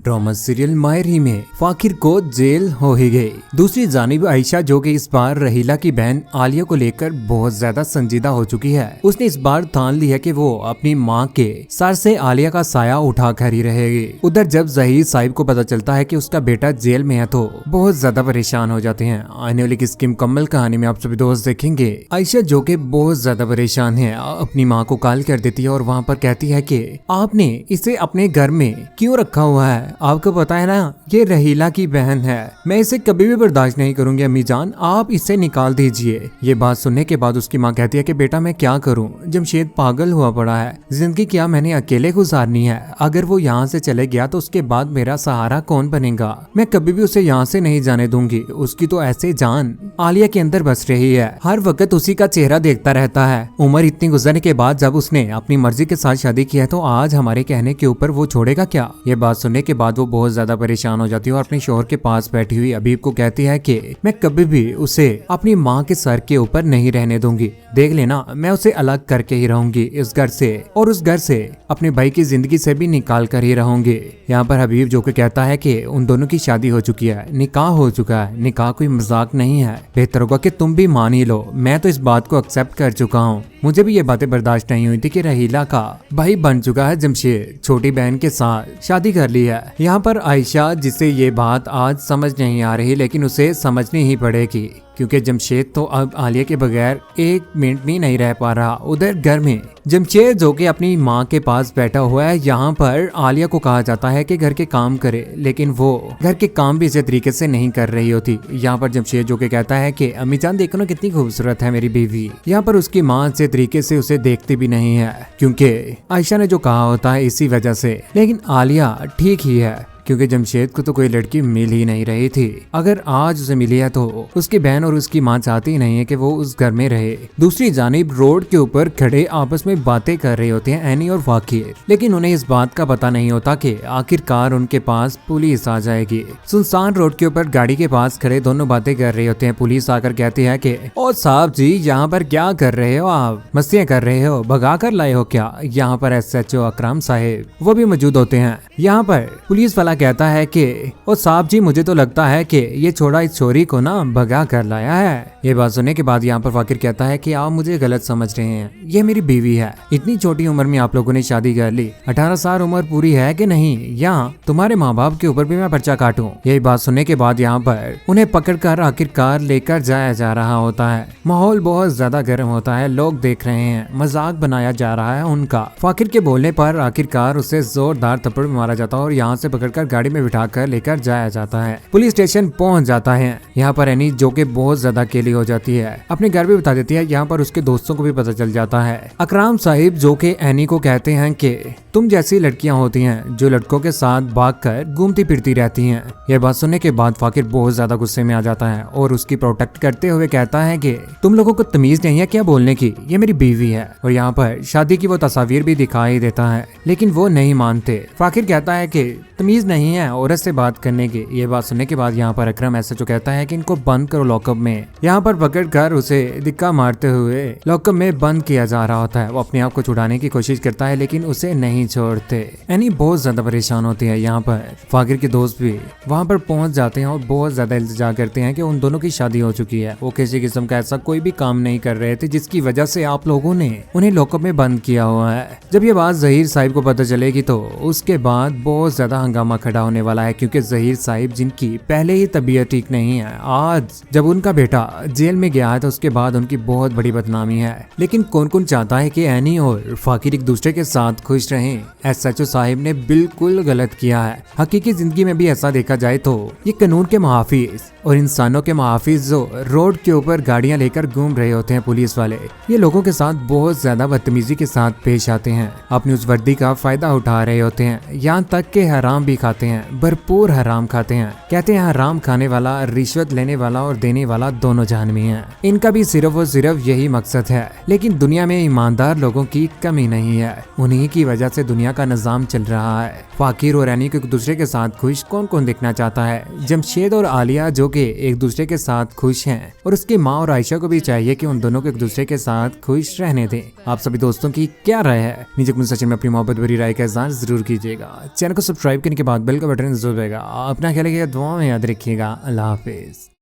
Drama serial मायरी में फाकिर को jail हो ही गई। दूसरी जानिब आयशा जो कि इस बार रहीला की बहन आलिया को लेकर बहुत ज्यादा संजीदा हो चुकी है। उसने इस बार ठान ली है कि वो अपनी मां के सर से आलिया का साया उठा कर ही रहेगी। उधर जब जहीर साहिब को पता चलता है कि उसका बेटा जेल में है तो बहुत ज्यादा परेशान हो जाते हैं। आने वाली किसकी मुकम्मल कहानी में आप सभी दोस्त देखेंगे। आयशा जो कि बहुत ज्यादा परेशान है अपनी माँ को कॉल कर देती है और वहाँ पर कहती है कि आपने इसे अपने घर में क्यों रखा हुआ है, आपको पता है ना ये रहीला की बहन है, मैं इसे कभी भी बर्दाश्त नहीं करूंगी अम्मी जान, आप इसे निकाल दीजिए। ये बात सुनने के बाद उसकी माँ कहती है कि बेटा मैं क्या करूं, जमशेद पागल हुआ पड़ा है, जिंदगी क्या मैंने अकेले गुजारनी है, अगर वो यहाँ से चले गया तो उसके बाद मेरा सहारा कौन बनेगा, मैं कभी भी उसे यहाँ से नहीं जाने दूंगी, उसकी तो ऐसे जान आलिया के अंदर बस रही है, हर वक्त उसी का चेहरा देखता रहता है। उम्र इतनी गुजरने के बाद जब उसने अपनी मर्जी के साथ शादी की है तो आज हमारे कहने के ऊपर वो छोड़ेगा क्या। ये बात सुनने के बाद वो बहुत ज्यादा परेशान हो जाती है और अपने शोहर के पास बैठी हुई अबीब को कहती है कि मैं कभी भी उसे अपनी माँ के सर के ऊपर नहीं रहने दूंगी, देख लेना मैं उसे अलग करके ही रहूंगी इस घर से और उस घर से अपने भाई की जिंदगी से भी निकाल कर ही रहूंगी। यहाँ पर हबीब जो कि कहता है कि उन दोनों की शादी हो चुकी है, निकाह हो चुका है, निकाह कोई मजाक नहीं है, बेहतर होगा कि तुम भी मान ही लो, मैं तो इस बात को एक्सेप्ट कर चुका हूँ, मुझे भी ये बातें बर्दाश्त नहीं हुई थी कि रहीला का भाई बन चुका है जमशेद, छोटी बहन के साथ शादी कर ली है। यहाँ पर आयशा जिसे ये बात आज समझ नहीं आ रही लेकिन उसे समझनी ही पड़ेगी क्योंकि जमशेद तो अब आलिया के बगैर एक मिनट भी नहीं रह पा रहा। उधर घर में जमशेद जो कि अपनी माँ के पास बैठा हुआ है, यहाँ पर आलिया को कहा जाता है कि घर के काम करे लेकिन वो घर के काम भी इसी तरीके से नहीं कर रही होती। यहाँ पर जमशेद जो कि कहता है कि अम्मी जान देखो ना कितनी खूबसूरत है मेरी बीवी। यहाँ पर उसकी माँ अच्छे तरीके से उसे देखती भी नहीं है क्योंकि आयशा ने जो कहा होता है इसी वजह से, लेकिन आलिया ठीक ही है क्योंकि जमशेद को तो कोई लड़की मिल ही नहीं रही थी। अगर आज उसे मिली है तो उसकी बहन और उसकी माँ चाहती ही नहीं है कि वो उस घर में रहे। दूसरी जानिब रोड के ऊपर खड़े आपस में बातें कर रहे होते हैं एनी और फाकिर, लेकिन उन्हें इस बात का पता नहीं होता कि आखिरकार उनके पास पुलिस आ जाएगी। सुनसान रोड के ऊपर गाड़ी के पास खड़े दोनों बातें कर रहे होते हैं। पुलिस आकर कहती है कि ओ साहब जी यहाँ पर क्या कर रहे हो, आप मस्तियाँ कर रहे हो, भगा कर लाए हो क्या। यहाँ पर SHO अकरम साहिब वो भी मौजूद होते हैं। यहाँ पर पुलिस वाला कहता है कि ओ साहब जी मुझे तो लगता है कि ये छोड़ा इस छोरी को ना भगा कर लाया है। ये बात सुनने के बाद यहाँ पर फाकिर कहता है कि आप मुझे गलत समझ रहे हैं, ये मेरी बीवी है, इतनी छोटी उम्र में आप लोगों ने शादी कर ली, 18 साल उम्र पूरी है कि नहीं, यहाँ तुम्हारे माँ बाप के ऊपर भी मैं पर्चा काटूं। यही बात सुनने के बाद यहाँ पर उन्हें पकड़कर आखिरकार लेकर जाया जा रहा होता है। माहौल बहुत ज्यादा गर्म होता है, लोग देख रहे हैं, मजाक बनाया जा रहा है उनका। फाकिर के बोलने पर आखिरकार उसे जोरदार थप्पड़ मारा जाता है और यहाँ से पकड़कर गाड़ी में बिठाकर लेकर जाया जाता है। पुलिस स्टेशन पहुंच जाता है। यहाँ पर एनी जो कि बहुत ज्यादा अकेली हो जाती है, अपने घर भी बता देती है। यहाँ पर उसके दोस्तों को भी पता चल जाता है। अकरम साहिब जो कि एनी को कहते हैं कि तुम जैसी लड़कियां होती हैं जो लड़कों के साथ भागकर घूमती फिरती रहती हैं। यह बात सुनने के बाद फाकिर बहुत ज्यादा गुस्से में आ जाता है और उसकी प्रोटेक्ट करते हुए कहता है कि तुम लोगों को तमीज नहीं है क्या बोलने की, ये मेरी बीवी है। और यहाँ पर शादी की वो तस्वीर भी दिखाई देता है लेकिन वो नहीं मानते। फाकिर कहता है कि तमीज नहीं है औरत से बात करने की। ये बात सुनने के बाद यहाँ पर अकरम SHO कहता है कि इनको बंद करो लॉकअप में। यहाँ पर पकड़कर उसे धिक्का मारते हुए लॉकअप में बंद किया जा रहा होता है। वो अपने आप को छुड़ाने की कोशिश करता है लेकिन उसे नहीं छोड़ते। एनी बहुत ज्यादा परेशान होती है। यहाँ पर फाकिर के दोस्त भी वहाँ पर पहुंच जाते हैं और बहुत ज्यादा इल्तिजा करते हैं कि उन दोनों की शादी हो चुकी है। वो किसी किस्म का ऐसा कोई भी काम नहीं कर रहे थे जिसकी वजह से आप लोगों ने उन्हें लॉकअप में बंद किया हुआ है। जब ये बात जहीर साहिब को पता चलेगी तो उसके बाद बहुत ज्यादा हंगामा खड़ा होने वाला है क्योंकि जहीर साहिब जिनकी पहले ही तबीयत ठीक नहीं है, आज जब उनका बेटा जेल में गया है तो उसके बाद उनकी बहुत बड़ी बदनामी है। लेकिन कौन कौन चाहता है कि एनी और फाकिर एक दूसरे के साथ खुश रहें। SHO साहिब ने बिल्कुल गलत किया है। हकीकी जिंदगी में भी ऐसा देखा जाए तो ये कानून के मुहाफिज और इंसानों के मुहाफिज जो रोड के ऊपर गाड़ियां लेकर घूम रहे होते हैं पुलिस वाले, ये लोगों के साथ बहुत ज्यादा बदतमीजी के साथ पेश आते हैं, अपनी उस वर्दी का फायदा उठा रहे होते हैं, यहाँ तक के हराम भी खाते हैं, भरपूर हराम खाते हैं। कहते हैं हराम खाने वाला, रिश्वत लेने वाला और देने वाला दोनों जहन्नमी हैं। इनका भी सिर्फ और सिर्फ यही मकसद है। लेकिन दुनिया में ईमानदार लोगों की कमी नहीं है, उन्हीं की वजह से दुनिया का निजाम चल रहा है। फाकिर और एनी को एक दूसरे के साथ खुश कौन कौन देखना चाहता है। जमशेद और आलिया जो कि एक दूसरे के साथ खुश हैं और उसकी माँ और आयशा को भी चाहिए कि उन दोनों को एक दूसरे के साथ खुश रहने दें। आप सभी दोस्तों की क्या राय है नीचे कमेंट सेक्शन में अपनी मोहब्बत भरी राय का इज़हार जरूर कीजिएगा। चैनल को सब्सक्राइब करने के बाद बाद बेल का बटन जरूर दबाइएगा। अपना ख्याल रखिएगा, दुआ में याद रखिएगा। अल्लाह हाफिज।